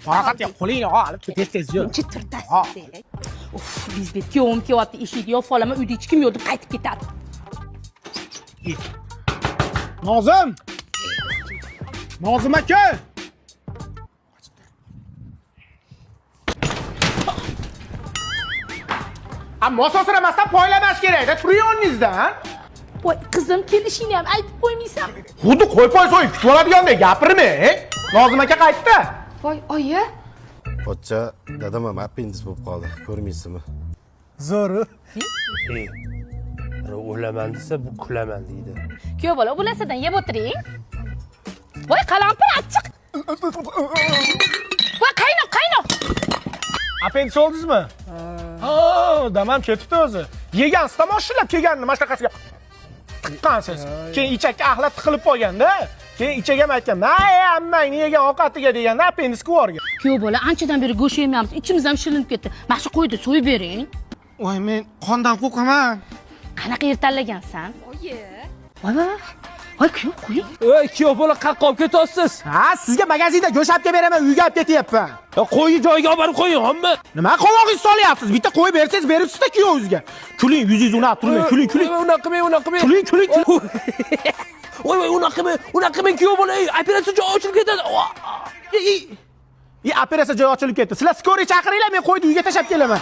Faqat qo'lingni olib tez yur. Chitirtasiz. Uf, bizbet kuyovim kelyapti, eshikni yopib olaman, uyda hech kim yo'q deb qaytib ketadi. Nozim! Nozim aka! Ammo sosiramasdan poylamash kerak-da, turing o'rningizdan. Voy, qizim, kelishingni ham aytib qo'ymaysan. Xuddi qo'y so'yib kutib oladigandek gapirma. Nozim aka qaytdi. Voy, oyi. Pochcha, dadam ham apendis bo'lib qoldi. Ko'rmaysizmi? Zo'ri. O'laman desa bu kulaman deydi. Kuyov bola, o'lasadan yeb o'tiring. Voy, qalampir achchiq. Voy, qaynoq. Apendis oldingizmi? Ha, damam ketibdi o'zi. Yegansiz tomoshilab kelganini mana shunaqasiga tiqqansiz. Keyin ichakka axlat tiqilib qolganda, keyin ichak ham aytgan, "May, ammangni yegan ovqatiga" deganda apendisga borgan. Kuyov bola, anchadan beri go'sht yemayapmiz, ichimiz ham shilinib ketdi. Mana shu qo'yni so'yib bering. Voy, men qondan qo'rqaman. Qanaqa yer tanlagansan? Oyi. Voy, kuyov qo'ying. Ey, kuyov bola qayoqqa olib ketyapsiz? Ha, sizga magazinda go'sht olib kelib beraman, uyga olib ketyapman. Qo'yni joyiga olib borib qo'ying, hamma. Nima qovog'ingizni solyapsiz? Bitta qo'yib bersangiz, beribsiz-da kuyovingizga. Kuling, yuzingizni unab turmang, kuling. Unaqa qilmang. Kuling. Voy, unaqa qilmang, kuyov bola, operatsiya joyi ochilib ketadi. Operatsiya joyi ochilib ketdi. Sizlar skoriy chaqiringlar, men qo'yni uyga tashab kelaman.